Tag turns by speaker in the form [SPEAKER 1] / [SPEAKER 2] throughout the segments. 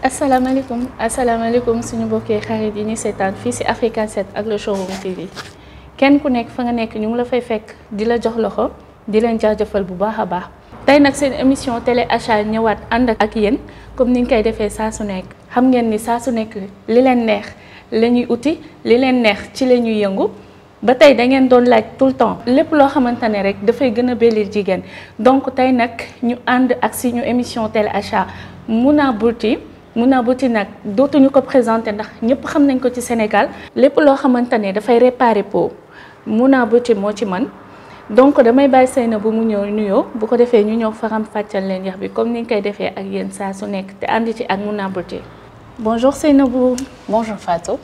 [SPEAKER 1] asalaamaaleykum suñu bokkee xarit yi ñu seetaan fii ci Africa 7 ak le Showroom TV kenn ku nekk fa nga nekk ñu ngi la fay fekk di la jox loxo di leen jaajëfal bu baax a baax. tey nag seen émission télé achat ñëwaat ànd ak yéen comme ni ñu koy defee saa su nekk xam ngeen ni saa su nekk li leen neex la ñuy uti li leen neex ci la ñuy yëngu. ba tey da ngeen doon laaj tout le temps lépp loo xamante ne rek dafay gën a bellir jigéen donc tey nag ñu ànd ak suñu émission télé achat Mouna Beauty nag dootuñu ko présenté ndax ñëpp xam nañ ko ci Sénégal lépp loo xamante ne dafay réparer peau Mouna Beauty moo ci man donc damay bàyyi Seynabou bu mu ñëw nuyoo bu ko defee ñu ñëw faram fàccal leen yax bi comme ni ñu koy defee ak yéen saa su nekk te ànd ci ak Mouna Beauty. Bonjour Seynabou.
[SPEAKER 2] Bonjour Fatou.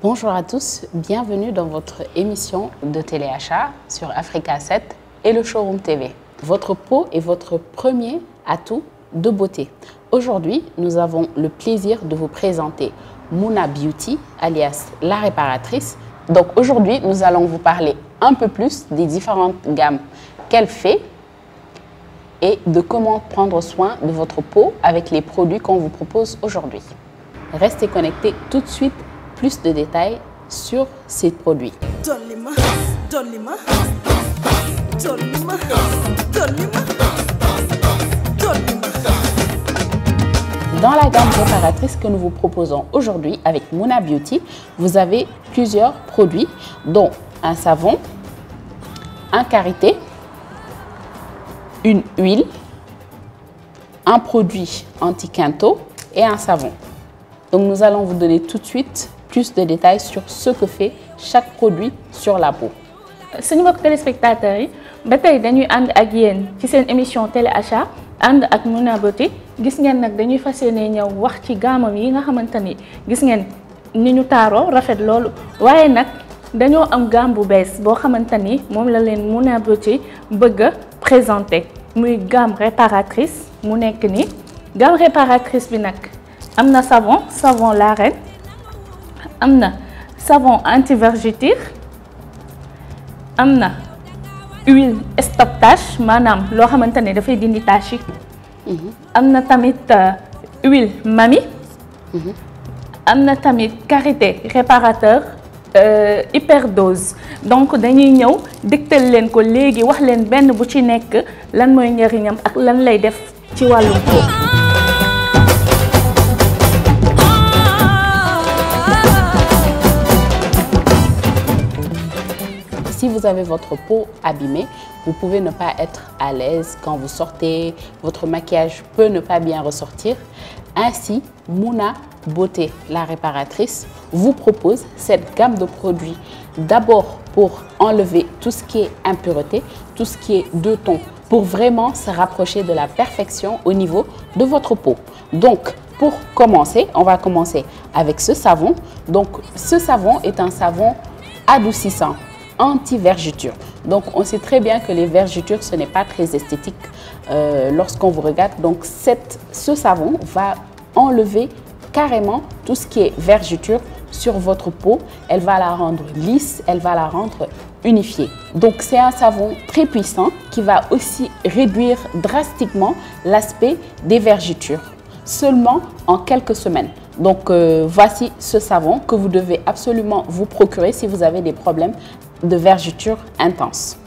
[SPEAKER 2] Bonjour à tous, bienvenue dans votre émission de téléachat sur Africa 7 et le Showroom TV. Votre peau est votre premier atout de beauté. Aujourd'hui, nous avons le plaisir de vous présenter Mouna Beauty, alias la réparatrice. Donc aujourd'hui, nous allons vous parler un peu plus des différentes gammes qu'elle fait et de comment prendre soin de votre peau avec les produits qu'on vous propose aujourd'hui. Restez connectés tout de suite. Plus de détails sur ces produits. Dans la gamme réparatrice que nous vous proposons aujourd'hui avec Mouna Beauty, vous avez plusieurs produits dont un savon, un karité, une huile, un produit anti-quinto et un savon. Donc nous allons vous donner tout de suite plus de détails sur ce que fait chaque produit sur la peau.
[SPEAKER 1] suñu mbokk téléspectateurs yi ba tey dañuy ànd ak yéen ci seen émission télé achat ànd ak Mouna Beauty gis ngeen nag dañuy fas yéene ñëw wax ci gaamam yi nga xamante ni gis ngeen ni ñu taaroo rafet loolu waaye nag dañoo am gamme bu bees boo xamante ni moom la leen Mouna Beauty bëgg a présenter muy gamme réparatrice mu nekk ni gamme réparatrice bi nag am na savon la reine am na savon anti-vergeture am na huile stop tache maanaam loo xamante ne dafay dindi tache yi am na tamit huile mami am na tamit karité réparateur hyperdose donc dañuy ñëw dégtal leen ko léegi wax leen benn bu ci nekk lan mooy njëriñam ak lan lay def ci wàllum peau.
[SPEAKER 2] Si vous avez votre peau abîmée, vous pouvez ne pas être à l'aise quand vous sortez, votre maquillage peut ne pas bien ressortir. Ainsi, Mouna Beauty, la réparatrice, vous propose cette gamme de produits. D'abord pour enlever tout ce qui est impureté, tout ce qui est deux tons, pour vraiment se rapprocher de la perfection au niveau de votre peau. Donc, pour commencer, on va commencer avec ce savon. Donc, ce savon est un savon adoucissant, anti-vergeture. Donc on sait très bien que les vergetures ce n'est pas très esthétique lorsqu'on vous regarde. Donc ce savon va enlever carrément tout ce qui est vergeture sur votre peau. Elle va la rendre lisse, elle va la rendre unifiée. Donc c'est un savon très puissant qui va aussi réduire drastiquement l'aspect des vergetures seulement en quelques semaines. Donc voici ce savon que vous devez absolument vous procurer si vous avez des problèmes de vergeture intense.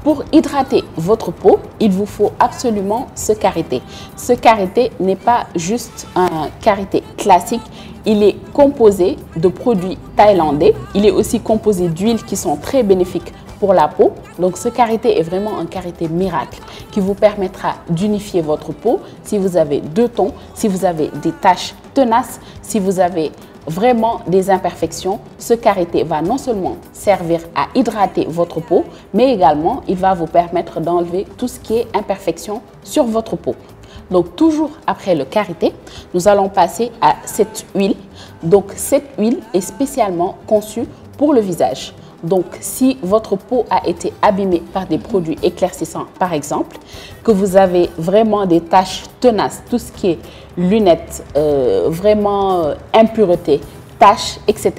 [SPEAKER 2] Pour hydrater votre peau, il vous faut absolument ce karité. Ce karité n'est pas juste un karité classique, il est composé de produits thaïlandais. Il est aussi composé d'huiles qui sont très bénéfiques pour la peau. Donc ce karité est vraiment un karité miracle qui vous permettra d'unifier votre peau si vous avez deux tons, si vous avez des taches tenaces, si vous avez vraiment des imperfections. Ce karité va non seulement servir à hydrater votre peau, mais également il va vous permettre d'enlever tout ce qui est imperfection sur votre peau. Donc toujours après le karité, nous allons passer à cette huile. Donc cette huile est spécialement conçue pour le visage. Donc si votre peau a été abîmée par des produits éclaircissants par exemple, que vous avez vraiment des taches tenaces, tout ce qui est lunettes, vraiment impureté, taches, etc.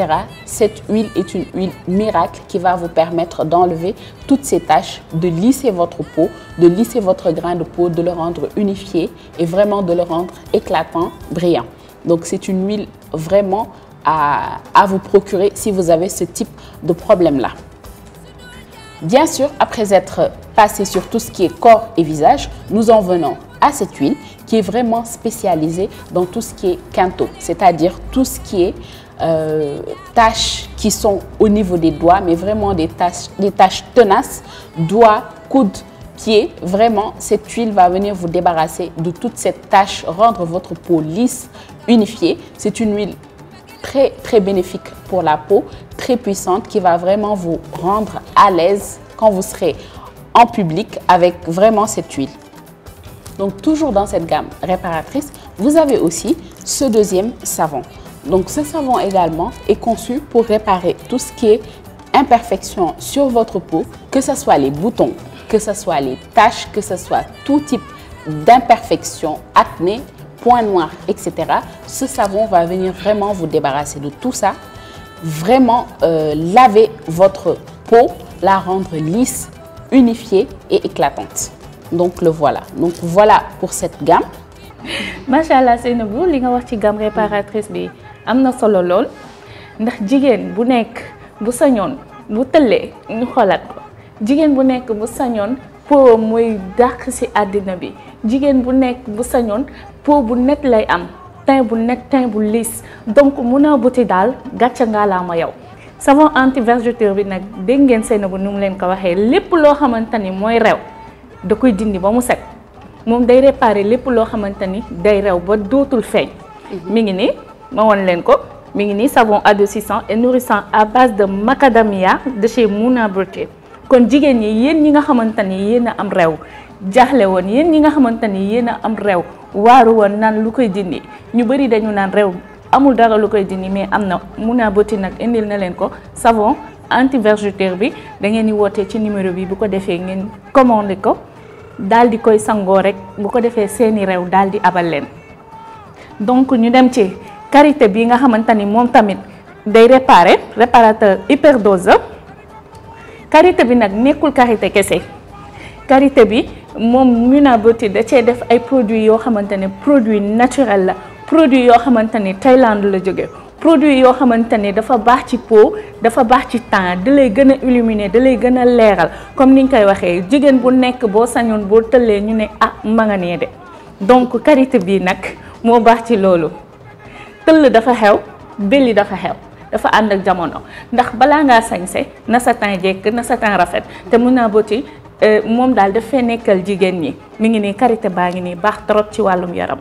[SPEAKER 2] Cette huile est une huile miracle qui va vous permettre d'enlever toutes ces taches, de lisser votre peau, de lisser votre grain de peau, de le rendre unifié et vraiment de le rendre éclatant, brillant. Donc c'est une huile vraiment à vous procurer si vous avez ce type de problème-là. Bien sûr, après être passé sur tout ce qui est corps et visage, nous en venons à cette huile qui est vraiment spécialisée dans tout ce qui est quinto, c'est-à-dire tout ce qui est taches qui sont au niveau des doigts, mais vraiment des taches tenaces, doigts, coudes, pieds. Vraiment, cette huile va venir vous débarrasser de toutes ces taches, rendre votre peau lisse, unifiée. C'est une huile très, très bénéfique pour la peau, très puissante, qui va vraiment vous rendre à l'aise quand vous serez en public avec vraiment cette huile. Donc, toujours dans cette gamme réparatrice, vous avez aussi ce deuxième savon. Donc, ce savon également est conçu pour réparer tout ce qui est imperfection sur votre peau, que ce soit les boutons, que ce soit les taches, que ce soit tout type d'imperfection, acné, points noirs, etc. Ce savon va venir vraiment vous débarrasser de tout ça, vraiment laver votre peau, la rendre lisse, unifiée et éclatante. Donc le voilà. Donc voilà pour cette gamme.
[SPEAKER 1] Machallah Seynabou, li nga wax ci gamme réparatrice bi amna solo lol ndax jigen bu nek bu sañon bu tëllee ñu xolat ko jigen bu nek bu sañon po moy dakk ci adina bi jigen bu nek bu sañon po bu net lay am teint bu net teint bu lisse donc Mouna Beauté dal gatcha nga la ma yow savon anti vergeture bi nak dégg ngeen Seynabou nu mu leen ko waxee lépp loo xamantani mooy rew da koy dindi ba mu set moom day réparer lépp loo xamantani day rew ba dootul feeñ. mi ngi nii ma won leen ko mi ngi nii savon adoucissant et nourrissant à base de macadamia de chez Mouna Beauté kon jigéen ñi yéen ñi nga xamantani yéen a am rew jaaxle woon yéen ñi nga xamantani yéen a am rew waaru woon naan lu koy dindi ñu bëri dañu naan rew amul dara lu koy dindi mais am na Mouna Beauté nag indil na leen ko savon anti vergeture bi da ngeen di woote ci numéro bi bu ko defee ngeen commandé ko daal di koy sangoo rek bu ko defee seeni rew daal di abal leen. donc ñu dem ci karité bi nga xamante ni moom tamit day réparateur hyperdose karité bi nag nekkul karité kese karité bi moom Mouna Beauté da cee def ay produits yoo xamante ne produit naturel la produit yoo xamante ni Thaïlande la jóge produit yoo xamante ni dafa baax ci peau dafa baax ci teint da lay gën a illuminer da lay gën a leeral comme niñ koy waxee jigéen bu nekk boo sañoon boo tëllee ñu ne ah ma nga nee de donc karité bii nag moo baax ci loolu tëll dafa xew belli dafa xew dafa ànd ak jamono ndax balaa ngaa sañse na sa teint jekk na sa teint rafet te Mouna Beauté moom daal dafay nekkal jigéen ñi mi ngi nii karité baa ngi nii baax trop ci wàllum yaram.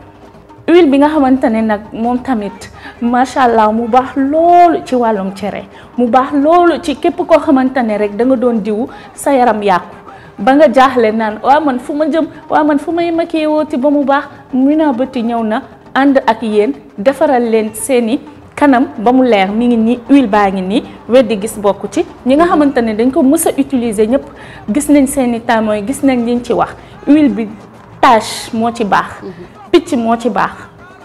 [SPEAKER 1] huile bi nga xamante ne nag moom tamit macha allah mu baax loolu ci wàllum cere mu baax loolu ci képp koo xamante ne rek da nga doon diwu sa yaram yàqu ba nga jaaxle naan waa man fu ma jëm waa man fu may maquillé wooti ba mu baax Mouna Beauté ñëw na ànd ak yéen defaral leen seeni kanam ba mu leer mi ngi nii huile baa ngi nii weddi gis bokku ci ñi nga xamante ne dañ ko mës a utiliser ñëpp gis nañ seeni témoins gis nañ liñ ci wax huile bi tache moo ci baax. picc moo ci baax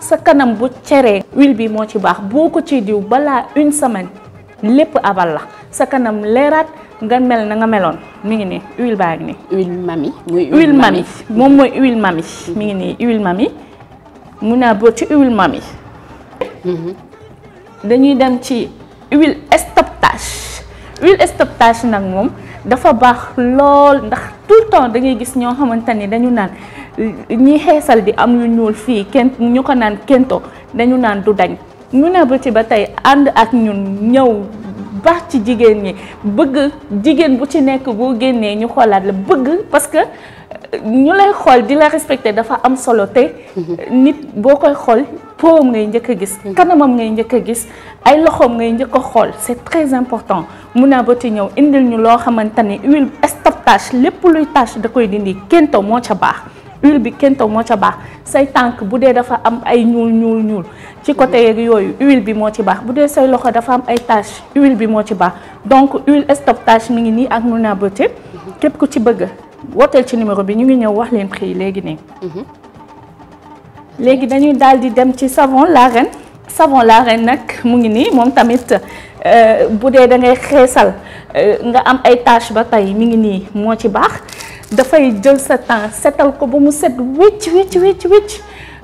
[SPEAKER 1] sa kanam bu ceree huile bi moo ci baax boo ko ci diw balaa une semaine lépp abal la sa kanam leeraat nga mel na nga meloon mi ngi nii huile baa ngi nii.
[SPEAKER 2] huile mami muy
[SPEAKER 1] huile mami moom mooy huile mami mi ngi nii huile mami Mouna Beauté huile mami. dañuy dem ci huile stop tache huile stop tache nag moom dafa baax lool ndax tout le temps da ngay gis ñoo xamante ni dañu naan. ñi xeesal di am yu ñuul fii kenn ñu ko naan kento dañu naan du dañ Mouna Beauté ba tey ànd ak ñun ñëw baax ci jigéen ñi bëgg jigéen bu ci nekk boo génnee ñu xoolaat la bëgg parce que ñu lay xool di la respecté dafa am solo te nit boo koy xool powam ngay njëkk a gis kanamam ngay njëkk a gis ay loxoom ngay njëkk a xool c'est très important Mouna Beauté ñëw indil ñu loo xamante ni huile stop tache lépp luy tache da koy dindi kento moo ca baax huile bi kento moo ca baax say tànk bu dee dafa am ay ñuul ci côté yeeg yooyu huile bi moo ci baax bu dee say loxo dafa am ay tache huile bi moo ci baax donc huile stop tache mi ngi nii ak Mouna Beauté képp ku ci bëgg wooteel ci numéro bi ñu ngi ñëw wax leen prix léegi nii. léegi dañuy daal di dem ci savon la reine savon La Reine nag mu ngi nii moom tamit bu dee da ngay xeesal nga am ay taches ba tey mi ngi nii moo ci baax dafay jël sa temps setal ko ba mu set wicc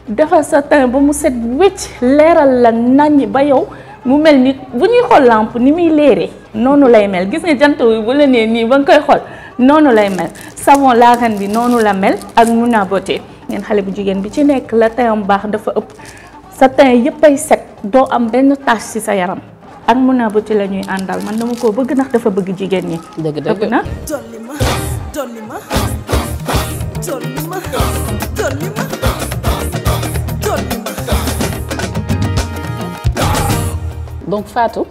[SPEAKER 1] defal sa temps ba mu set wicc leeral la naññ ba yow mu mel ni bu ñuy xool lampe ni muy leeree noonu lay mel gis nga jant wi bu la nee nii ba nga koy xool noonu lay mel savon La Reine bi noonu la mel ak Mouna Beauté ngeen xale bu jigéen bi ci nekk la teint baax dafa ëpp sa teint yëpp ay set doo am benn tache ci sa yaram ak Mouna Beauté la ñuy àndal man dama koo bëgg ndax dafa bëgg jigéen ñi.
[SPEAKER 2] dëgg
[SPEAKER 1] na.
[SPEAKER 2] Donc Fatou,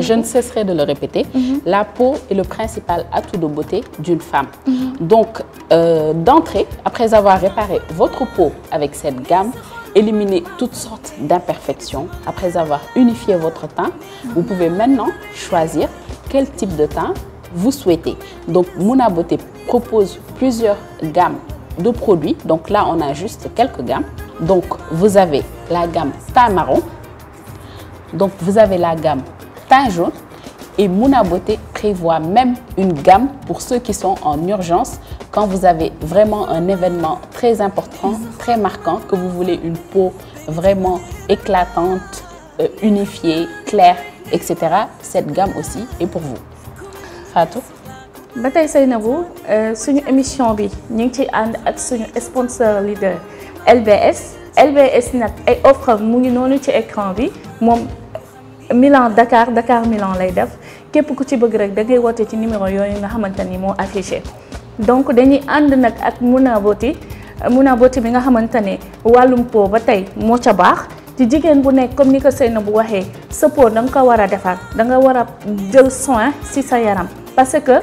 [SPEAKER 2] je ne cesserai de le répéter, la peau est le principal atout de beauté d'une femme. Donc d'entrée, après avoir réparé votre peau avec cette gamme, éliminez toutes sortes d'imperfections. Après avoir unifié votre teint, vous pouvez maintenant choisir quel type de teint vous souhaitez. Donc Mouna Beauté propose plusieurs gammes de produits. Donc là, on a juste quelques gammes. Donc vous avez la gamme teint marron. Donc vous avez la gamme teint jaune et Mouna Beauté prévoit même une gamme pour ceux qui sont en urgence quand vous avez vraiment un événement très important, très marquant, que vous voulez une peau vraiment éclatante, unifiée, claire, etc. Cette gamme aussi est pour vous. Fatou.
[SPEAKER 1] ba tey Seynabou suñu émission bi ñu ngi ciy ànd ak suñu sponsor leader LBS nag ay offre mu ngi noonu ci écran bi moom Milan Dakar Milan lay def képp ku ci bëgg rek da ngay woote ci numéro yooyu nga xamante ni moo affiché donc dañuy ànd nag ak Mouna Beauté bi nga xamante ne wàllum peau ba tey moo ca baax ci jigéen bu nekk comme ni ko Seynabou waxee sa peau da nga ko war a defar da nga war a jël soin ci sa yaram parce que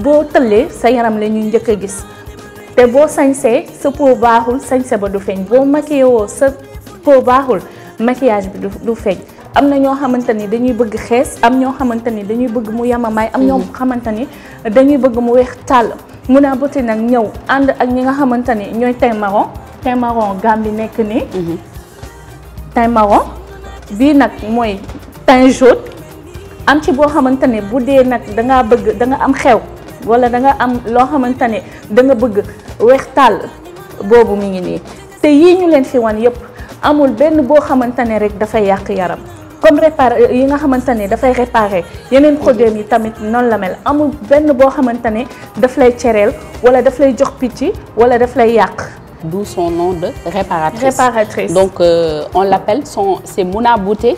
[SPEAKER 1] boo tëllee sa yaram la ñuy njëkk a gis te boo sañsee sa peau baaxul sañse ba du feeñ boo maquillé woo sa peau baaxul maquillage bi du feeñ am na ñoo xamante ni dañuy bëgg xees am ñoo xamante ni dañuy bëgg mu yamamaay am ñoo xamante ni dañuy bëgg mu weex tàll Mouna Beauté nag ñëw ànd ak ñi nga xamante ni ñooy teint marron gamme bi nekk nii teint marron bii nag mooy teint jaune am ci boo xamante ne bu dee nag dangaa bëgg da nga am xew wala da nga am loo xamante ne da nga bëgg weex tàll boobu mi ngi nii te yii ñu leen fi wan yëpp amul benn boo xamante ne rek dafay yàq yaram comme réparé yi nga xamante ne dafay réparé yeneen produits yi tamit noonu la mel amul benn boo xamante ne daf lay cereel wala daf lay jox picc wala daf lay yàq.
[SPEAKER 2] D'où son nom de réparatrice.
[SPEAKER 1] Réparatrice.
[SPEAKER 2] Donc on l'appelle c'est Mouna Beauté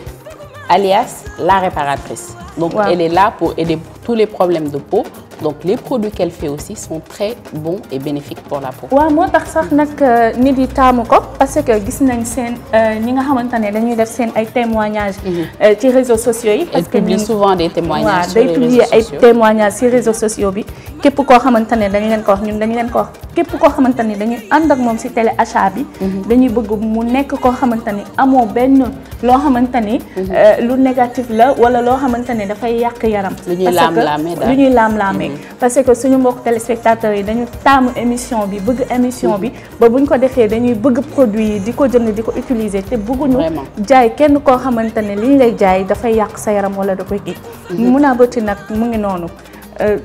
[SPEAKER 2] alias la réparatrice. Donc wow. Elle est là pour aider tous les problèmes de peau. Donc les produits qu'elle fait aussi sont très bons et bénéfiques pour la peau.
[SPEAKER 1] waaw moo tax sax nag nit yi taamu ko parce que gis nañ seen ñi nga xamante ne dañuy def seen ay témoignages. ci réseaux sociaux yi.
[SPEAKER 2] parce que publie souvent des témoignages sur les réseaux sociaux.
[SPEAKER 1] day publier ay témoignages ci réseaux sociaux bi képp koo xamante ne dañ leen ko wax ñun dañ leen ko wax képp koo xamante ne dañuy ànd ak moom ci télé achat bi. dañuy bëgg mu nekk koo xamante ni amoo benn loo xamante ni. lu négatif la wala loo xamante ne dafay yàq yaram.
[SPEAKER 2] lu ñuy laam-laamee daal
[SPEAKER 1] lu ñuy laam-laamee. parce que suñu mbokk téléspectateurs yi dañu taamu émission bi bëgg émission bi ba buñ ko defee dañuy bëgg produit yi di ko jënd di ko utiliser te bëgguñu jaay kenn koo xamante ne liñ lay jaay dafay yàq sa yaram wala da koy kii. Mouna Beauté nag mu ngi noonu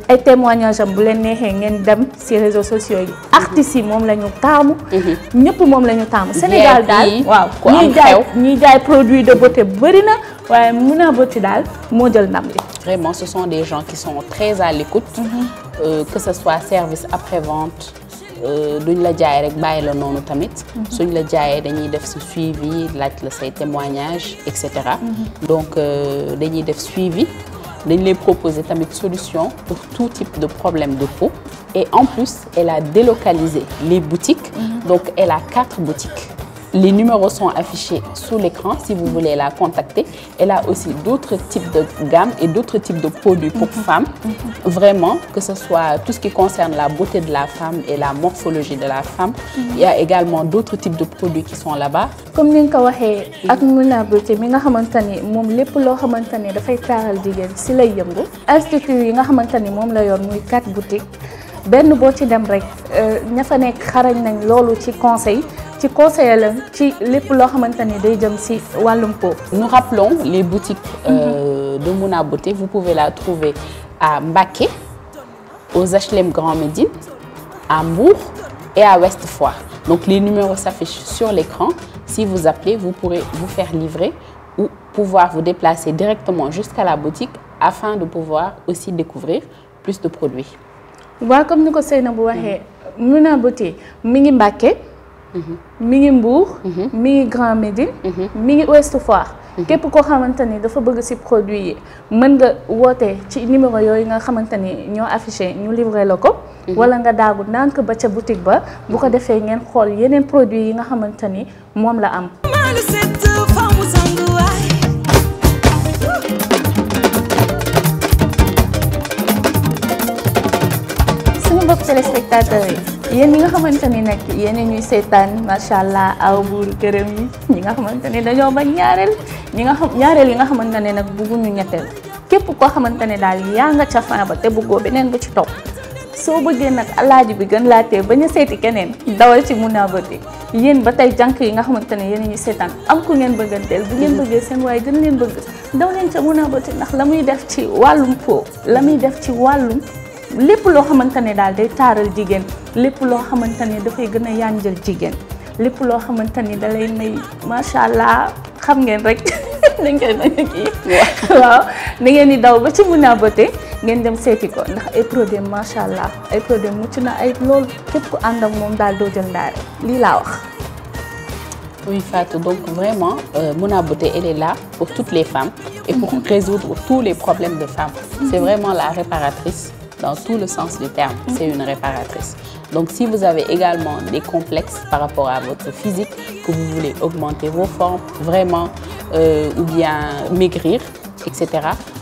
[SPEAKER 1] ay témoignages am bu leen neexee ngeen dem ci réseaux sociaux yi artistes yi moom la ñu taamu. ñëpp moom la ñu taamu. Sénégal daal waaw ñiy jaay produit de beauté bëri na waaye Mouna Beauté daal moo jël ndam bi.
[SPEAKER 2] Vraiment, ce sont des gens qui sont très à l'écoute, que ce soit service après-vente, duñ la jaay rek bàyyi la noonu tamit. suñ la jaayee dañuy def ce suivi laaj la say témoignages et cetera. Donc dañuy def suivi dañ lay proposer tamit solution pour tout type de problème de peau. Et en plus, elle a délocalisé les boutiques. Donc elle a 4 boutiques. Les numéros sont affichés sous l'écran si vous voulez la contacter. Elle a aussi d'autres types de gammes et d'autres types de produits pour femmes. Vraiment, que ce soit tout ce qui concerne la beauté de la femme et la morphologie de la femme. Il y a également d'autres types de produits qui sont là-bas.
[SPEAKER 1] Comme ni nga ko waxee ak Mouna Beauté mi nga xamante ni moom lépp loo xamante ni dafay taaral jigéen si lay yëngu. Institut yi nga xamante ni moom la yor muy 4 boutiques benn boo ci dem rek ña fa nekk xarañ nañ loolu ci conseil. ci conseiller la ci lépp loo xamante ni day jëm ci wàllum peau.
[SPEAKER 2] Nous rappelons les boutiques de Mouna Beauté. Vous pouvez la trouver à Mbacké, aux HLM Grand Médine, à Mbour et à Ouest Foire. Donc les numéros s'affichent sur l'écran. Si vous appelez, vous pourrez vous faire livrer ou pouvoir vous déplacer directement jusqu'à la boutique afin de pouvoir aussi découvrir plus de produits.
[SPEAKER 1] waaw comme ni ko Seynabou waxee Mouna Beauté mi ngi Mbacké mi ngi Mbour mi ngi Grand Médine mi ngi Ouest Foire képp koo xamante ni dafa bëgg ci produit yi mën nga woote ci numéro yooyu nga xamante ni ñoo affiché ñu livré la ko wala nga daagu ndànk ba ca boutique ba bu ko defee ngeen xool yeneen produit yi nga xamante ni moom la am. suñu mbokk téléspectateurs yi yéen ñi nga xamante ni nag yéen ñuy seetaan macha allah aw buuru këram yi ñi nga xamante ni dañoo bañ ñaareel ñi nga xam ñaareel yi nga xamante ne nag bëgguñu ñetteel képp koo xamante ne daal yaa nga ca fin ba te bëggoo beneen bu ci topp soo bëggee nag alaaji bi gën laa tee bañ a seeti keneen dawal ci Mouna Beauté yéen ba tey jànk yi nga xamante ne yéen ñuy seetaan am ku ngeen bëgganteel bu ngeen bëggee seen waaye gën leen bëgg daw leen ca Mouna Beauté ndax la muy def ci wàllum peau la muy def ci wàllum lépp loo xamante ne daal day taaral jigéen lépp loo xamante ne dafay gën a yànjal jigéen lépp loo xamante ni da lay may macha allah xam ngeen rek dañ koy bañ a kii waaw da ngeen di daw ba ci Mouna Beauté ngeen dem seeti ko ndax ay produits macha allah ay produits mucc na ay loolu képp ku ànd ak moom daal doo jël ndaare lii laa wax.
[SPEAKER 2] Oui Fatou, donc vraiment Mouna Beauté elle est là pour toutes les femmes et pour résoudre tous les problèmes de femmes. C'est vraiment la réparatrice. Dans tout le sens du terme, c'est une réparatrice. Donc si vous avez également des complexes par rapport à votre physique, que vous voulez augmenter vos formes, vraiment, ou bien maigrir, etc.,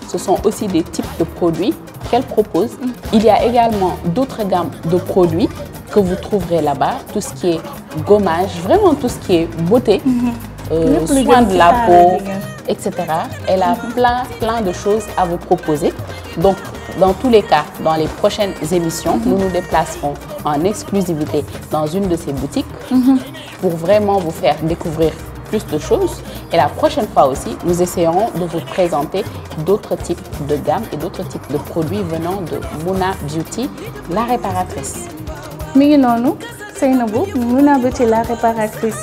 [SPEAKER 2] ce sont aussi des types de produits qu'elle propose. Il y a également d'autres gammes de produits que vous trouverez là-bas, tout ce qui est gommage, vraiment tout ce qui est beauté, soin de la peau, etc. Elle a plein de choses à vous proposer. Donc, dans tous les cas, dans les prochaines émissions, nous nous déplacerons en exclusivité dans une de ces boutiques pour vraiment vous faire découvrir plus de choses. Et la prochaine fois aussi, nous essayerons de vous présenter d'autres types de gammes et d'autres types de produits venant de Mouna Beauty, la réparatrice.
[SPEAKER 1] mi ngi noonu Seynabou Mouna Beauty la réparatrice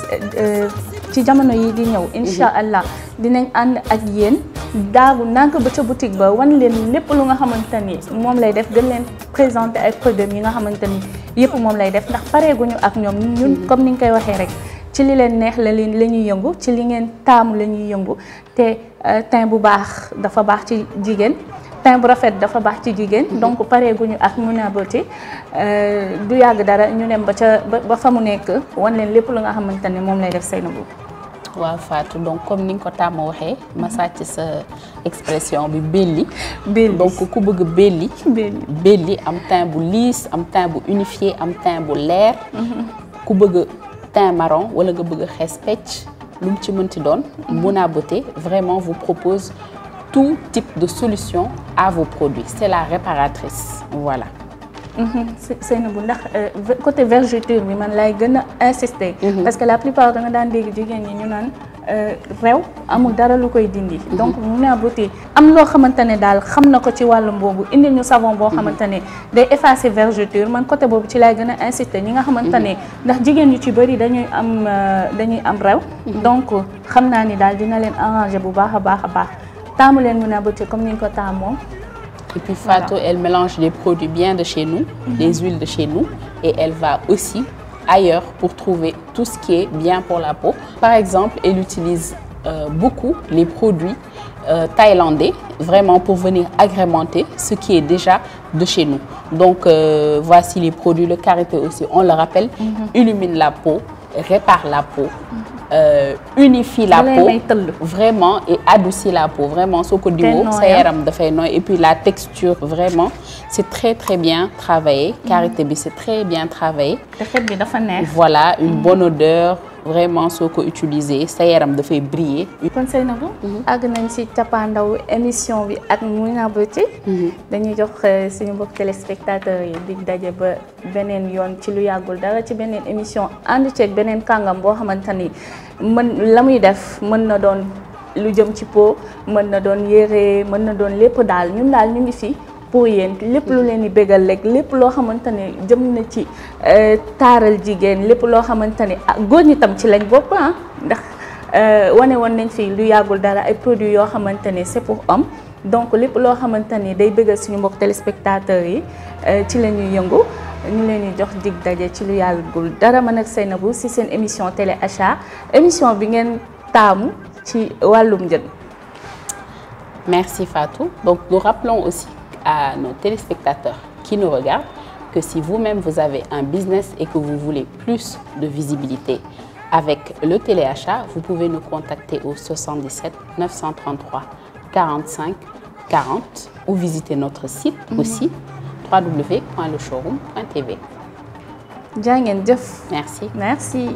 [SPEAKER 1] ci jamono yi di ñëw incha allah dinañ ànd ak yéen daagu nank ba ca boutique ba wan leen lépp lu nga xamante ni moom lay def gën leen présenter ay produits yi nga xamante ni yëpp moom lay def ndax pareeguñu ak ñoom ñun comme ni nga koy waxee rek ci li leen neex la ñuy yëngu ci li ngeen taamu la ñuy yëngu te teint bu baax dafa baax ci jigéen teint bu rafet dafa baax ci jigéen donc pareeguñu ak Mouna Beauté du yàgg dara ñu dem ba fa mu nekk wan leen lépp lu nga xamante ne moom lay def Seynabou.
[SPEAKER 2] waaw Fatou donc comme ni nga ko tàmm waxee ma sàcc sa expression bi belli donc ku bëgg belli am teint bu lisse am teint bu unifié am teint bu leer ku bëgg teint marron wala nga bëgg xees pecc lu mu ci mënti doon Mouna Beauté vraiment vous propose tout type de solution à vos produits c'est la réparatrice voilà.
[SPEAKER 1] Seynabou ndax côté vergeture bi man lay gën a insister. parce que la plupart da nga daan dégg jigéen ñi ñu naan rew amul dara lu koy dindi. donc Mouna Beauté am loo xamante ne daal xam na ko ci wàllum boobu indil ñu savon boo xamante ne day effacer vergeture man côté boobu ci lay gën a insister ñi nga xamante ne ndax jigéen ñu ci bëri dañuy am rew. donc xam naa ni daal dina leen arranger bu baax a baax a baax taamu leen Mouna Beauté comme ni ñu ko taamoo.
[SPEAKER 2] Et puis Fatou, elle mélange des produits bien de chez nous, des huiles de chez nous, et elle va aussi ailleurs pour trouver tout ce qui est bien pour la peau. Par exemple, elle utilise beaucoup les produits thaïlandais, vraiment pour venir agrémenter ce qui est déjà de chez nous. Donc voici les produits, le karité aussi, on le rappelle, illumine la peau, répare la peau. Unifie la peau vraiment et adoucit la peau vraiment soo ko diwoo sa yaram dafay nooy et puis la texture vraiment c'est très bien travaillé karité bi c'est très bien travaillé
[SPEAKER 1] xet bi dafa neex
[SPEAKER 2] voilà une bonne odeur vraiment soo ko utiliser sa yaram dafay briller.
[SPEAKER 1] kon Seynabou àgg nañ ci cappaandaw émission bi ak Mouna Beauté dañuy jox suñu mbokk téléspectateurs yi dig daje ba beneen yoon ci lu yàggul dara ci beneen émission ànd ceeg beneen kàngam boo xamante ni la muy def mën na doon lu jëm ci peau mën na doon yére mën na doon lépp daal ñun daal ñu ngi fi pour yéen lépp lu leen di bégal rek lépp loo xamante ne jëm na ci taaral jigéen lépp loo xamante ne góor ñi tam ci lañ bokk ndax wane woon nañ fi lu yàggul dara ay produits yoo xamante ne c'est pour homme donc lépp loo xamante ni day bégal suñu mbokk téléspectateurs yi ci la ñuy yëngu ñu leen di jox dig daje ci lu yàggul dara man ak Seynabou ci seen émission télé achat émission bi ngeen taamu ci wàllum njëg.
[SPEAKER 2] Merci Fatou. Donc nous rappelons aussi à nos téléspectateurs qui nous regardent que si vous-même vous avez un business et que vous voulez plus de visibilité avec le téléachat, vous pouvez nous contacter au 77 933 45 40 ou visiter notre site aussi www.leshowroom.tv.
[SPEAKER 1] jaa ngeen jëf.
[SPEAKER 2] Merci.
[SPEAKER 1] Merci.